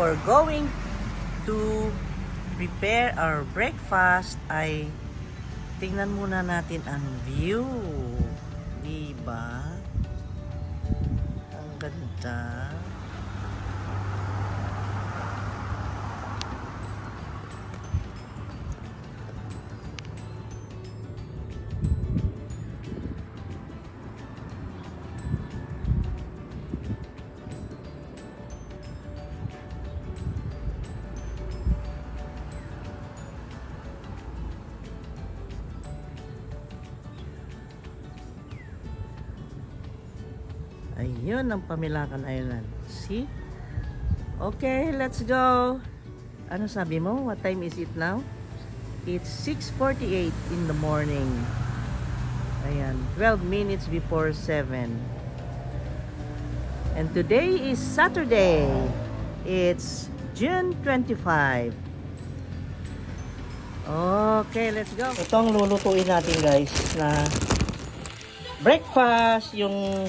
before going to prepare our breakfast ay tingnan muna natin ang view. Diba? Ang ganda. Ayun ang Pamilacan Island. See? Okay, let's go. Ano sabi mo? What time is it now? It's 6:48 in the morning. Ayan, 12 minutes before 7. And today is Saturday. It's June 25. Okay, let's go. Ito ang lulutuin natin guys na breakfast, yung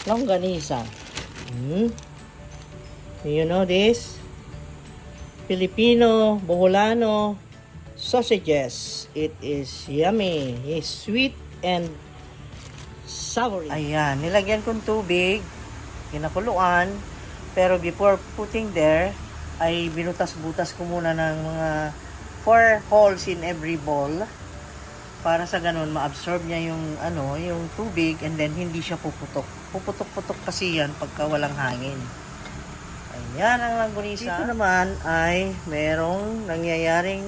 longganisa. You know this? Filipino, Boholano sausages. It is yummy. It's sweet and savory. Ayan, nilagyan kong tubig, kinakuluan, pero before putting there, ay binutas-butas ko muna ng mga 4 holes in every bowl para sa ganun ma-absorb niya yung yung tubig, and then hindi siya puputok. Puputok-putok kasi yan pagka walang hangin. Ayan ang longganisa. Dito naman ay merong nangyayaring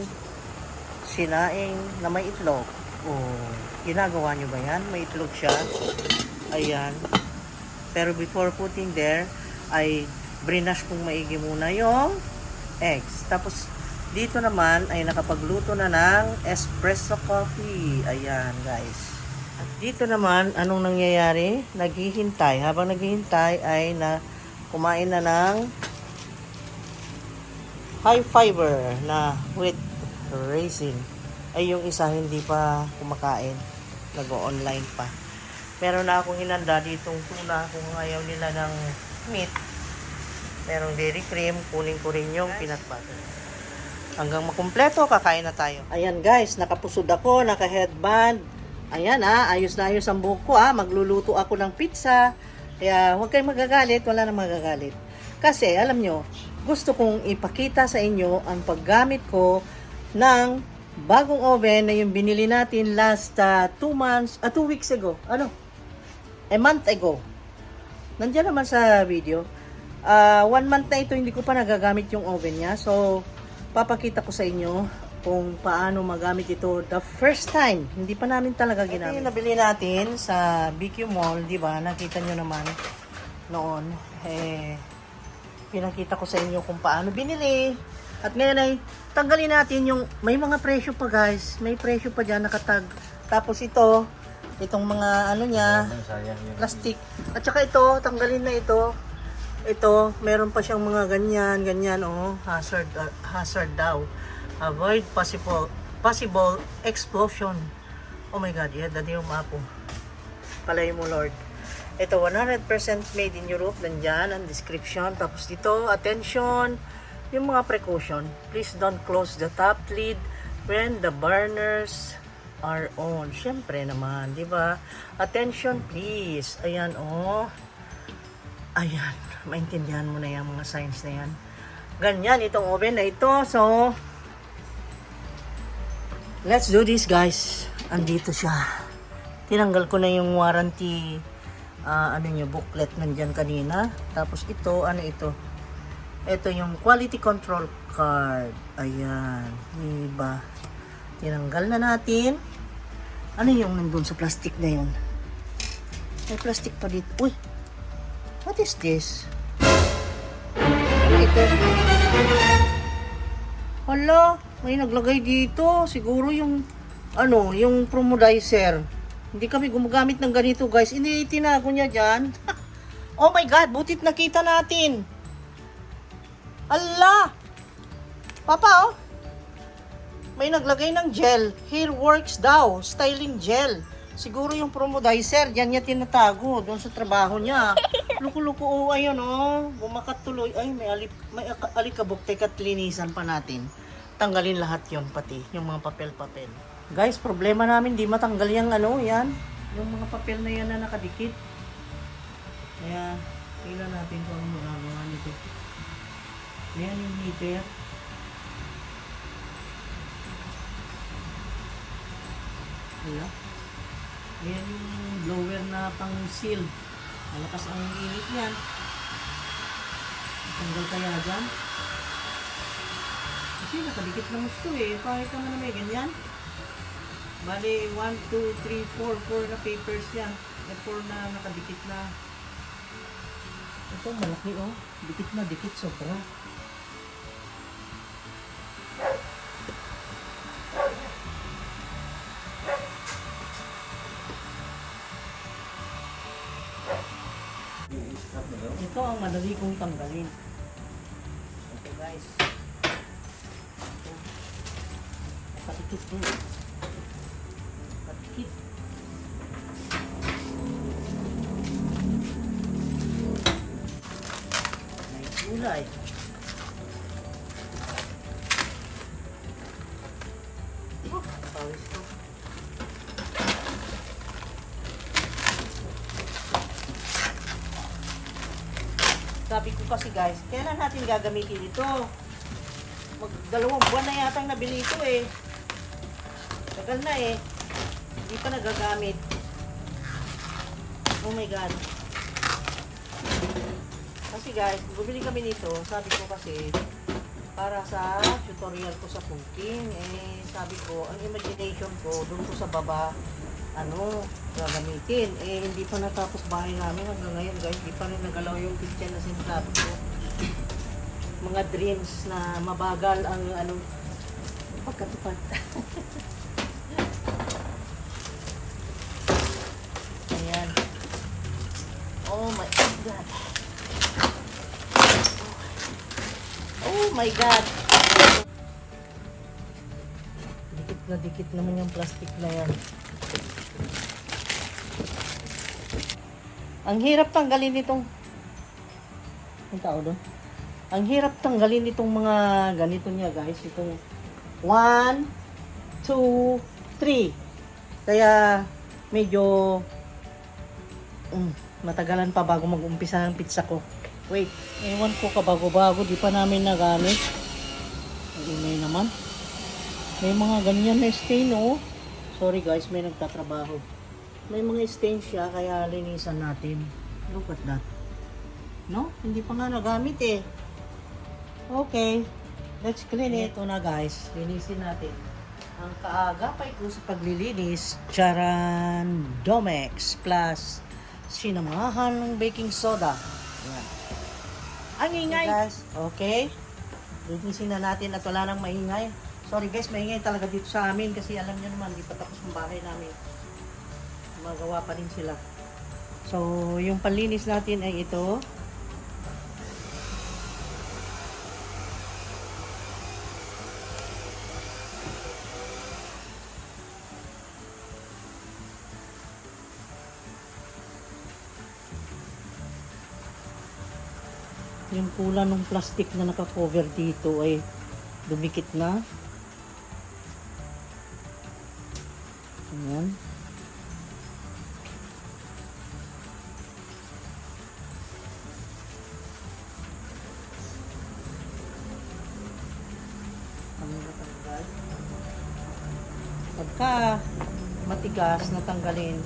sinaing na may itlog. Oh, ginagawa nyo ba yan? May itlog siya. Ayan. Pero before putting there, ay brinash kong maigi muna yung eggs. Tapos dito naman ay nakapagluto na ng espresso coffee. Ayan guys. At dito naman, anong nangyayari? Naghihintay. Habang naghihintay ay kumain na ng high fiber na with raisin. Ay yung isa hindi pa kumakain. Nag-o-online pa. Meron na akong hinanda ditong tuna kung ayaw nila ng meat. Merong dairy cream. Kunin ko rin yung peanut butter. Hanggang makumpleto, kakain na tayo. Ayan guys, nakapusod ako, naka-headband. Ayan ayos na ayos ang buhok ko Magluluto ako ng pizza. Kaya huwag kayong magagalit, wala nang magagalit. Kasi alam nyo, gusto kong ipakita sa inyo ang paggamit ko ng bagong oven na yung binili natin last 2 weeks ago. A month ago. Nandiyan naman sa video. 1 month na ito, hindi ko pa nagagamit yung oven niya. So, papakita ko sa inyo kung paano magamit ito the first time. Hindi pa namin talaga ginamit. Ito yung nabili natin sa BQ Mall, di ba? Nakita nyo naman noon. Pinakita ko sa inyo kung paano binili. At ngayon ay tanggalin natin yung, may mga presyo pa guys. May presyo pa dyan, nakatag. Tapos itong mga niya, plastic. At saka ito, tanggalin na ito. Ito, meron pa siyang mga ganyan, hazard daw. Avoid possible explosion. Oh my God, yeah, dati yung mapo. Palay mo, Lord. Ito, 100% made in Europe. Nandyan ang description. Tapos dito, attention, yung mga precaution. Please don't close the top lid when the burners are on. Syempre naman, di ba? Attention, please. Ayan, Ayan, maintindihan mo na yung mga signs na yan. Ganyan, itong oven na ito. So, let's do this, guys. Andito siya. Tinanggal ko na yung warranty, booklet nandyan kanina. Tapos ito, ito? Ito yung quality control card. Ayan, diba? Tinanggal na natin. Ano yung nandun sa plastic na yun? May plastic pa dito. Uy! What is this? Ano ito? Hala, may naglagay dito. Siguro yung, yung promodizer. Hindi kami gumagamit ng ganito, guys. Tinago niya dyan. Oh my God, butit nakita natin. Hala! Papa, may naglagay ng gel. Hair works daw. Styling gel. Siguro yung promodizer, yan niya tinatago doon sa trabaho niya. Luko-luko, oh, ayun, oh. Bumakat tuloy. Ay, may alikabok. Teka't linisan pa natin. Tanggalin lahat yon pati yung mga papel-papel. Guys, problema namin, di matanggal yung ano, yan. Yung mga papel na yan na nakadikit. Kaya, tingnan natin kung ano magagawa nito. Ayan yung heater. Wala. Ayan yung blower na pang seal. Malakas ang init yan. Tanggal kaya dyan. Kasi nakadikit lang gusto eh. Kahit naman na may ganyan. Bali, 1, 2, 3, 4. 4 na papers yan. May 4 na nakadikit na. Ito malaki oh. Dikit na dikit sobra. Ito ang madali kong tanggalin. Ito guys. Ito. Patikit to. Patikit. May kulay. Pawis ko. Sabi ko kasi guys, kailan natin gagamitin ito? Mag-2 buwan na yata nabili ito eh. Tagal na eh. Hindi pa nagagamit. Oh my god. Kasi guys, bumili kami nito. Sabi ko kasi, para sa tutorial ko sa cooking, eh sabi ko, ang imagination ko, doon ko sa baba, gagamitin. Eh, hindi pa natapos bahay namin hanggang ngayon guys. Hindi pa rin nagalaw yung kitchen na sinasabi ko. Mga dreams na mabagal ang pagkatupad. Ayan. Oh my god. Oh my god. Dikit na dikit naman yung plastic na yan. Ang hirap tanggalin itong doon. Ang hirap tanggalin itong mga ganito niya guys. Itong 1, 2, 3. Kaya medyo matagalan pa bago mag-umpisa ang pizza ko. Wait, ewan ko kabago-bago. Di pa namin nagamit. May naman. May mga ganyan na stain oh. Sorry guys, may nagtatrabaho. May mga stain siya, kaya linisan natin. Look at that. No? Hindi pa nga nagamit eh. Okay. Let's clean it. Ito na guys. Linisin natin. Ang kaagapay ko sa paglilinis, Charan Domex plus sinamahan ng baking soda. Ayan. Ang ingay. Okay, guys. Okay. Linisin na natin at wala nang maingay. Sorry guys, maingay talaga dito sa amin kasi alam niyo naman, hindi pa tapos ang bahay namin. Magawa pa rin sila. So, yung panlinis natin ay ito. Yung pula ng plastic na naka-cover dito ay dumikit na. Ayan. Pagka matigas na tanggalin,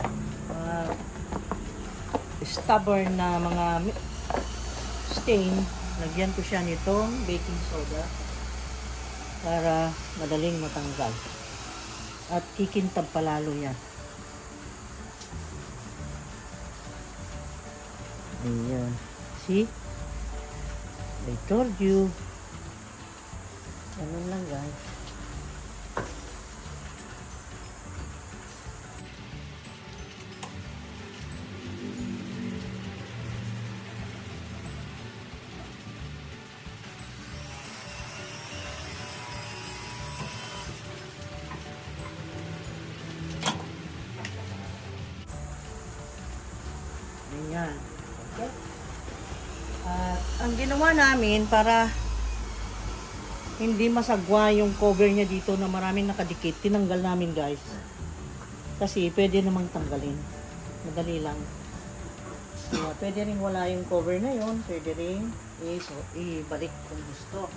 stubborn na mga stain, lagyan ko siya nitong baking soda para madaling matanggal at kikintab palalo yan. Ayan, see, I told you. Ganun lang guys. Yan. Okay? At ang ginawa namin para hindi masagwa yung cover niya dito na maraming nakadikit, tinanggal namin guys. Kasi pwede namang tanggalin. Madali lang. Pwede rin wala yung cover na yon, pwede rin ibalik kung gusto.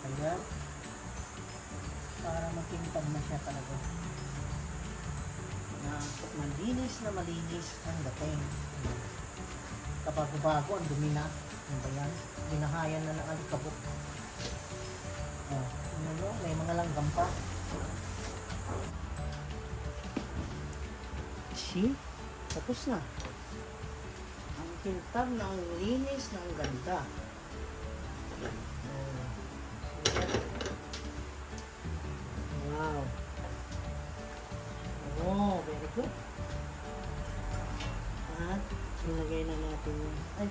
Ayan. Para makintag na siya talaga. Malinis na malinis ang dating. Kabago-bago, ang dumi na. Ano ba yan? Binahayan na ng alikabok. May mga langgam pa. See? Tapos na. Ang kintag na ang linis na ang ganda. Wow. Oh, very good. At ilagay na natin yung... Ay!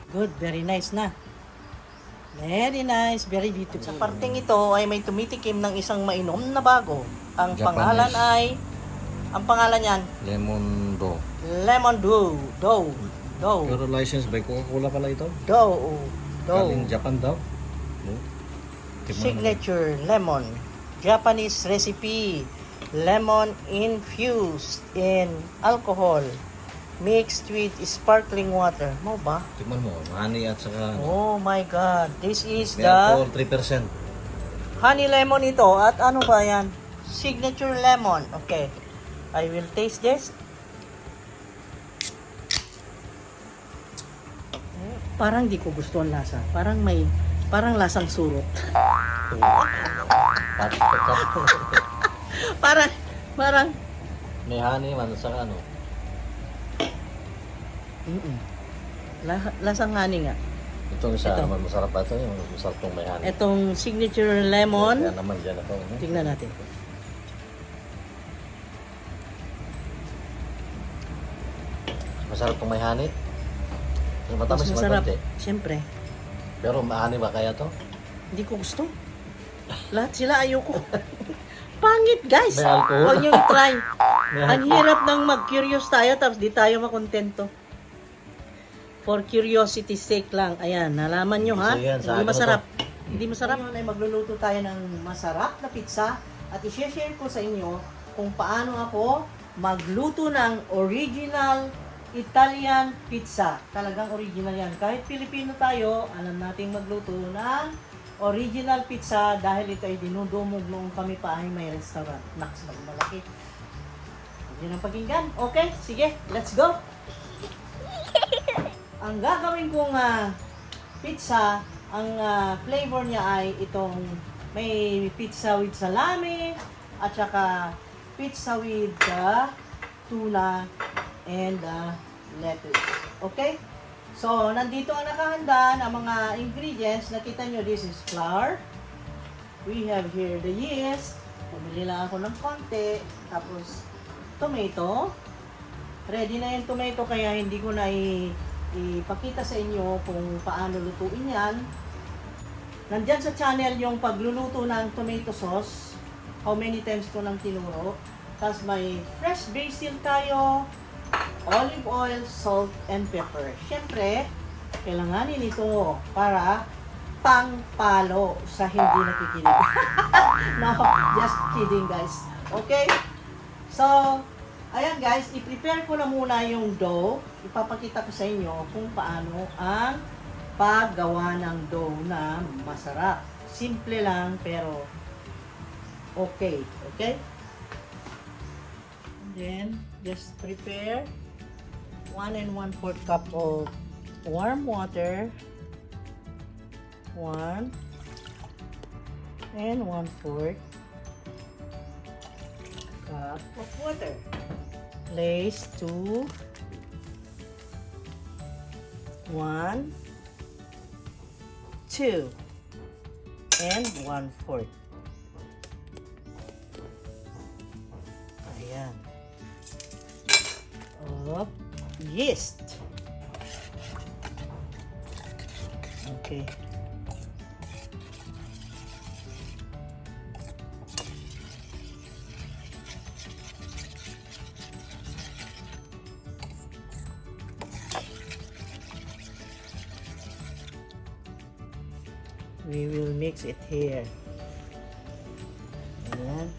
Good, very nice na. Very nice, very beautiful. Sa parteng ito ay may tumitikim ng isang mainom na bago. Ang pangalan ay, ang pangalan niyan? Lemon Dough. Lemon Dough. Dough. Pero license by Coca-Cola pala ito? Dough. Galing Japan daw? No? Signature lemon. Japanese recipe. Lemon infused in alcohol. Mixed with sparkling water. Mo ba? Tingnan mo, honey at saka... Oh my God. This is May the alcohol 3%. honey lemon ito. At ano ba yan? Signature lemon. Okay. I will taste this. Parang di ko gusto ang lasa. Parang lasang surot. parang May honey man sa ano. Lasang honey nga. Itong isa Ito. naman masarap pa ito. Yung masarap itong may honey. Itong signature lemon. Kaya naman dyan ako. No? Tingnan natin. Masarap itong may honey. Mas Matamis masarap. konti. Siyempre. Pero may honey ba kaya to? Hindi ko gusto. Lahat sila ayoko. Pangit guys. May alcohol. Huwag nyo i-try. May Ang hirap nang mag-curious tayo tapos di tayo makontento. For curiosity sake lang. Ayan, nalaman nyo ha? So, yan, sa Hindi akin masarap. Hindi masarap. Ngayon ay magluluto tayo ng masarap na pizza at i-share ko sa inyo kung paano ako magluto ng original Italian pizza. Talagang original yan. Kahit Pilipino tayo, alam nating magluto ng original pizza dahil ito ay dinudumog noong kami pa ay may restaurant. Naks, malaki. Yan ang pakinggan. Okay, sige, let's go. Ang gagawin kong pizza, ang flavor niya ay itong may pizza with salami at saka pizza with tuna and lettuce. Okay? So, nandito ang nakahanda ng mga ingredients. Nakita nyo, this is flour. We have here the yeast. Pumili lang ako ng konti. Tapos, tomato. Ready na yung tomato kaya hindi ko na ipakita sa inyo kung paano lutuin yan. Nandyan sa channel yung pagluluto ng tomato sauce. How many times ko nang tinuro. Tapos may fresh basil tayo, olive oil, salt, and pepper. Siyempre, kailanganin ito para pangpalo sa hindi nakikinig. No, just kidding guys. Okay? So, ayan guys, i-prepare ko na muna yung dough. Ipapakita ko sa inyo kung paano ang paggawa ng dough na masarap. Simple lang pero okay. Okay? And then, just prepare 1 1/4 cup of warm water. 1 and 1/4 cup of water. Place 2, 1, 2, 2 and 1/4. Ayan. Of yeast. Okay. We will mix it here. Ayan.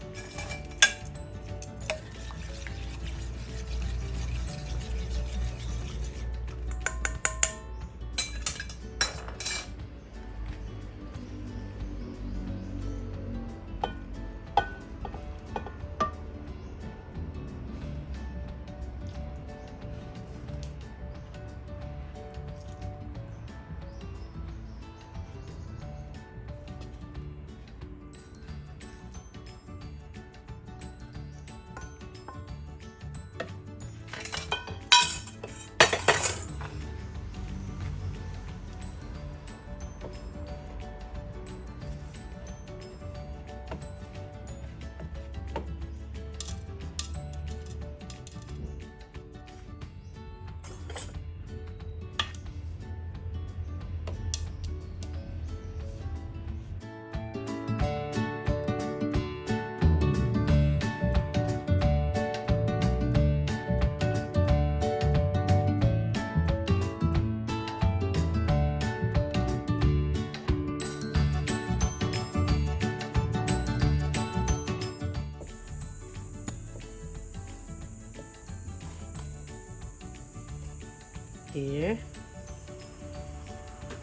Here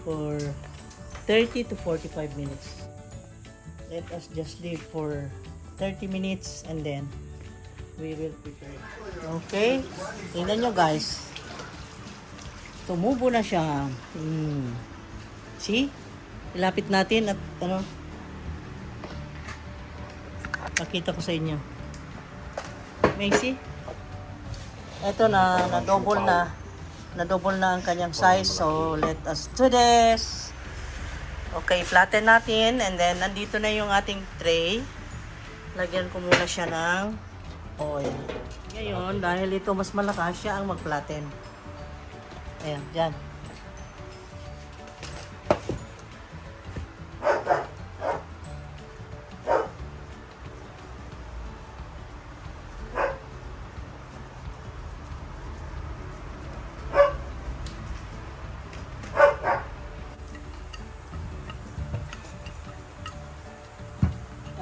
for 30 to 45 minutes. Let us just leave for 30 minutes and then we will prepare it. Okay, tingnan nyo guys, tumubo na siya. See, ilapit natin at ano, pakita ko sa inyo. May see, eto na, na-double na ang kanyang size. So, let us do this. Okay, flatten natin. And then, nandito na yung ating tray. Lagyan ko muna siya ng oil. Ngayon, dahil ito mas malakas, siya ang mag-flatten. Ayan, dyan.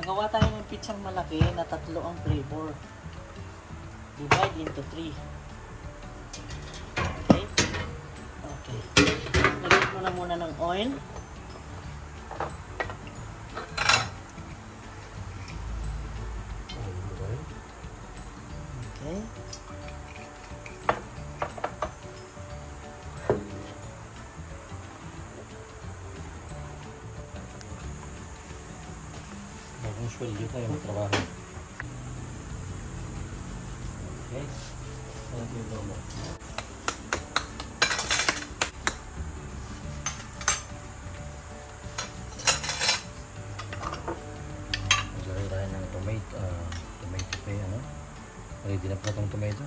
Nagawa tayo ng pitsang malaki na 3 ang flavor. Divide into 3. Okay? Okay. Lagyan mo na muna ng oil. Okay. Usually tayo magtrabaho. Okay. Ano yung mo? Maglagay tayo ng tomato paste, ano? Ready na po itong tomato.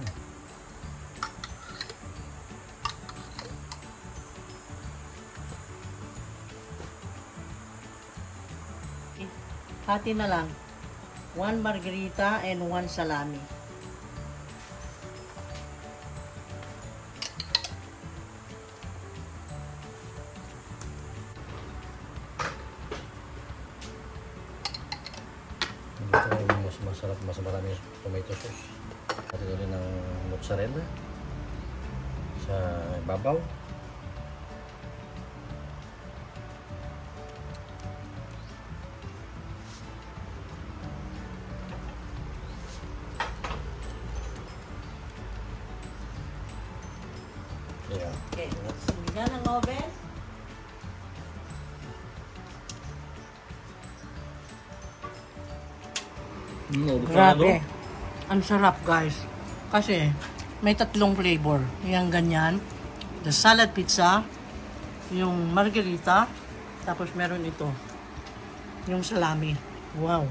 Hati na lang. 1 margherita and 1 salami. Ito yung mas masarap, mas marami tomato sauce. At ito rin ng mozzarella sa babaw. Yeah. Okay, sinigan ang oven. Grabe. Ang sarap guys. Kasi may 3 flavor. Yung ganyan. The salad pizza, yung margherita, Tapos meron ito. Yung salami. Wow.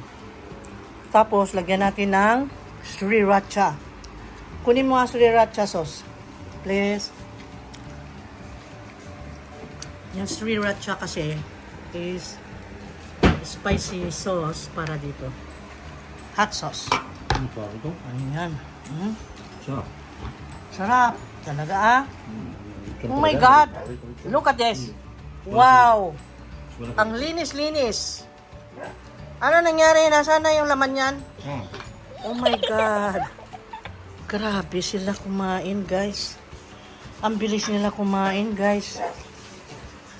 Tapos lagyan natin ng sriracha. Kunin mo nga sriracha sauce. Please. Yung sriracha kasi is spicy sauce para dito. Hot sauce. Ano pa ito? Ayan. Sarap. Sarap. Talaga ah. Sarap Oh my talaga. God. Look at this. Wow. Ang linis-linis. Ano nangyari? Nasaan na yung laman yan? Oh my God. Grabe sila kumain, guys. Ang bilis nila kumain, guys.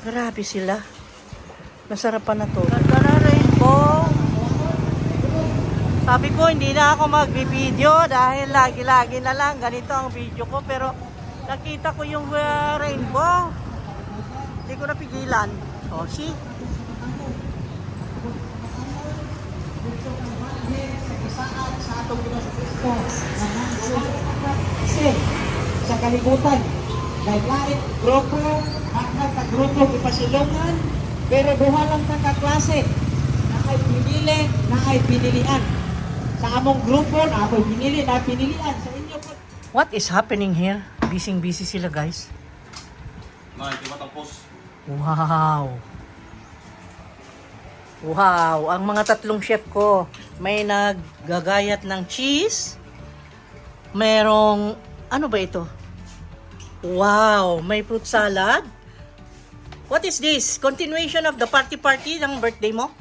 Grabe sila. Nasarapan na to. Ganda na rin po. Sabi ko, hindi na ako mag-video dahil lagi-lagi na lang ganito ang video ko. Pero nakita ko yung rainbow. Hindi ko napigilan. O, see? Kasi sa kalibutan, lain-lain, grupo, grupo, ipasilungan, pero duha lang kaklase na ay pinili, na ay pinilian. Sa among grupo, na ako'y pinili, na pinilian. Sa inyo po, What is happening here? Busy sila, guys. Wow. Wow. Ang mga tatlong chef ko, may naggagayat ng cheese. Merong, ano ba ito? Wow. May fruit salad. What is this? Continuation of the party ng birthday mo?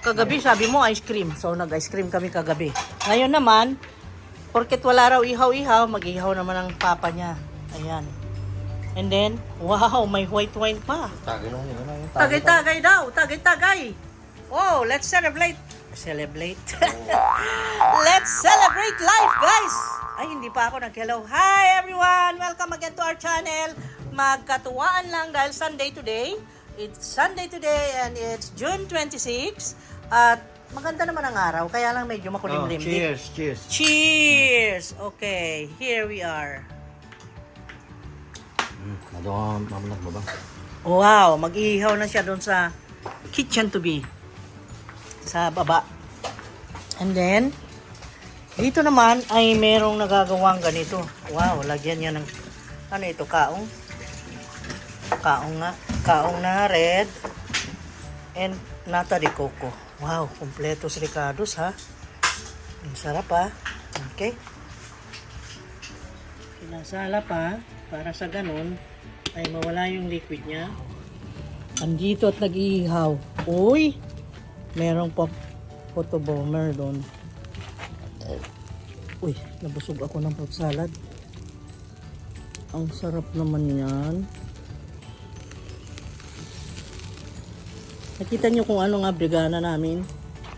Kagabi, sabi mo ice cream. So, nag-ice cream kami kagabi. Ngayon naman, porket wala raw ihaw-ihaw, mag-ihaw naman ang papa niya. Ayan. And then, wow, may white wine pa. Tagay lang yun. Tagay-tagay daw, tagay-tagay. Oh, let's celebrate. Celebrate. Let's celebrate life, guys. Ay, hindi pa ako nag-hello. Hi, everyone. Welcome again to our channel. Magkatuwaan lang dahil Sunday today. It's Sunday today and it's June 26. At maganda naman ang araw, kaya lang medyo makulimlim. Cheers, cheers. Cheers! Okay, here we are. Nadong mamanag mo ba? Wow, mag-iihaw na siya doon sa kitchen to be. Sa baba. And then, dito naman ay merong nagagawang ganito. Wow, lagyan niya ng, ano ito, kaong? Kaong nga. Kaong na red. And nata de coco. Wow, kompletos ricados ha. Ang sarap ha. Okay. Sinasala pa para sa ganun ay mawala yung liquid niya. Andito at nag-iihaw. Uy! Merong pa photo bomber doon. Uy, nabusog ako ng fruit salad. Ang sarap naman yan. Nakita nyo kung ano nga brigana namin.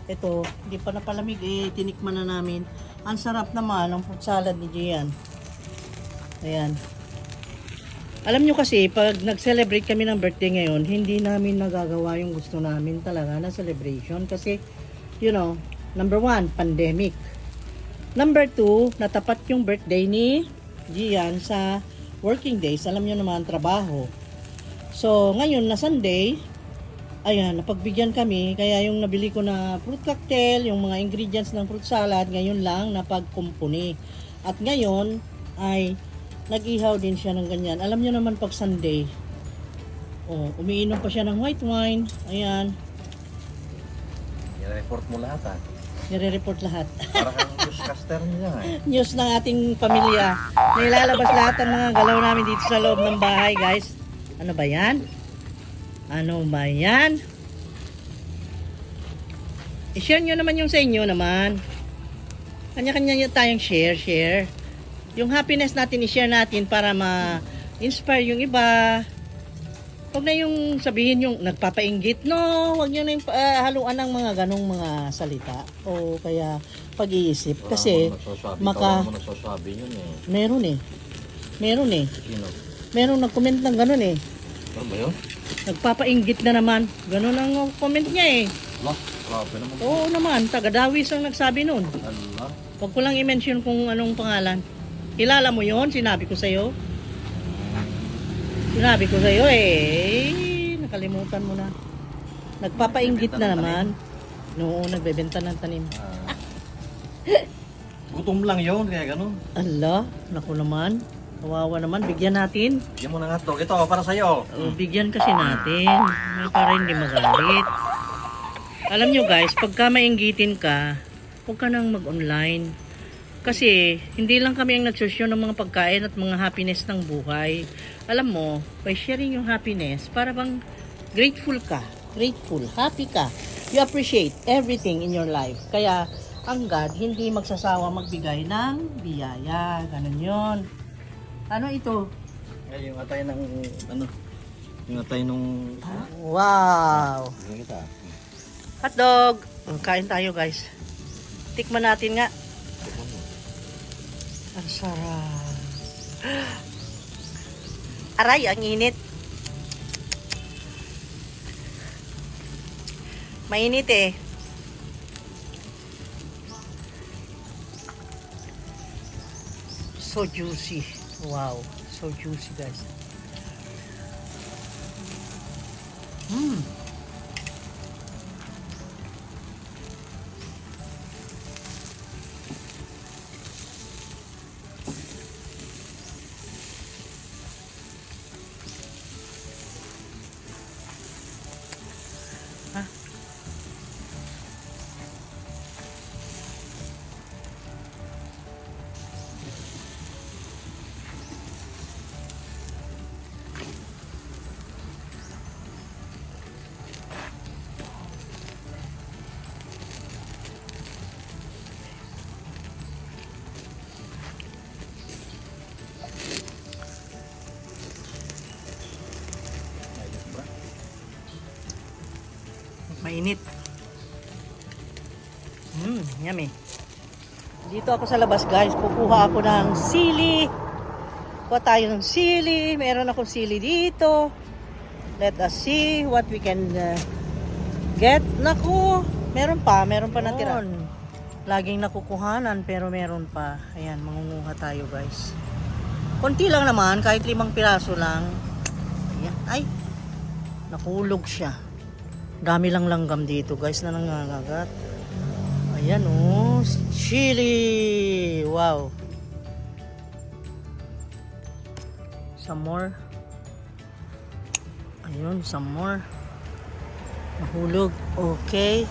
Ito, hindi pa napalamig eh. Tinikman na namin. Ang sarap naman ng fruit salad ni Gian. Ayan. Alam nyo kasi, pag nag-celebrate kami ng birthday ngayon, hindi namin nagagawa yung gusto namin talaga na celebration. Kasi, you know, number 1, pandemic. Number 2, natapat yung birthday ni Gian sa working days. Alam nyo naman, trabaho. So, ngayon na Sunday, ayan, napagbigyan kami. Kaya yung nabili ko na fruit cocktail, yung mga ingredients ng fruit salad, ngayon lang napagkumpuni. At ngayon ay nag-ihaw din siya ng ganyan. Alam nyo naman pag Sunday, oh, umiinom pa siya ng white wine. Ayan, I-report mo lahat ah. nire-report lahat. Para kang newscaster niya eh. News ng ating pamilya. Nilalabas lahat ang mga galaw namin dito sa loob ng bahay, guys. Ano ba yan? Ano ba yan? I-share nyo naman yung sa inyo naman. Kanya-kanya tayong share. Yung happiness natin, i-share natin para ma-inspire yung iba. Huwag na yung sabihin yung nagpapainggit. No, huwag nyo na yung haluan ng mga ganong mga salita. O kaya pag-iisip. Kasi Maka... Wala mo nagsasabi yun eh. meron eh. Sino? Meron nag-comment ng ganon eh. Ano ba yun? Nagpapainggit na naman. Ganon ang comment niya eh. Lah, grabe naman. Oo naman, taga-Dawis ang nagsabi nun. Allah. Huwag ko lang i-mention kung anong pangalan. Kilala mo yon? Sinabi ko sa'yo. Sinabi ko sa'yo eh. nakalimutan mo na. Nagpapainggit na naman. Oo, nagbebenta ng tanim. Gutom lang yun, kaya ganun. Ala, naku naman. Kawawa naman, bigyan natin. Bigyan mo ng hotdog. Ito, para sa'yo. Bigyan kasi natin. Para hindi magalit. Alam nyo guys, pagka mainggitin ka, huwag ka nang mag-online. Kasi, hindi lang kami ang nagsusyo ng mga pagkain at mga happiness ng buhay. Alam mo, by sharing yung happiness, para bang grateful ka. Grateful, happy ka. You appreciate everything in your life. Kaya, ang God, hindi magsasawa magbigay ng biyaya. Ganun yun. Ano ito? Ay, yung atay ng, ano, yung atay nung... Wow! Bigyan kita. Hotdog! Kain tayo guys. Tikman natin nga. Ang sarap. Aray, ang init. Mainit eh. So juicy. Wow. So juicy guys. Mainit. Yummy. Dito ako sa labas guys, kukuha ako ng sili. Kuha tayo ng sili. Meron akong sili dito. Let us see what we can get. Naku, meron pa natira. Laging nakukuhanan pero meron pa. Ayan, mangunguha tayo guys. Konti lang naman, kahit 5 piraso lang. Ayan, ay, nakulog siya. Dami lang langgam dito guys na nangangagat. Ayan oh, chili. Wow. Some more. Ayun, some more. Nahulog. Okay.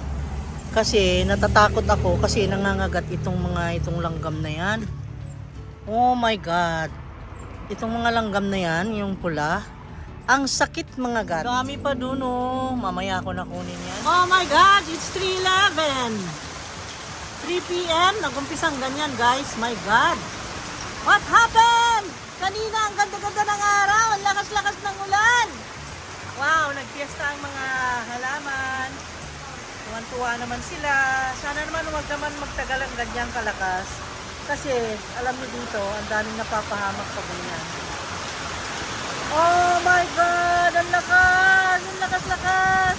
Kasi natatakot ako kasi nangangagat itong langgam na yan. Oh my God. Itong mga langgam na yan, yung pula. Ang sakit mga God. Dami pa dun oh. Mamaya ako nakunin yan. Oh my God, it's 3:11. 3 p.m. Nag-umpisang ganyan guys. My God. What happened? Kanina ang ganda-ganda ng araw. Ang lakas-lakas ng ulan. Wow, nagpiesta ang mga halaman. Tuwan-tuwa naman sila. Sana naman huwag naman magtagal ang ganyang kalakas. Kasi alam niyo dito, ang daming napapahamak sa ganyan. Oh my God! Ang lakas! Ang lakas-lakas!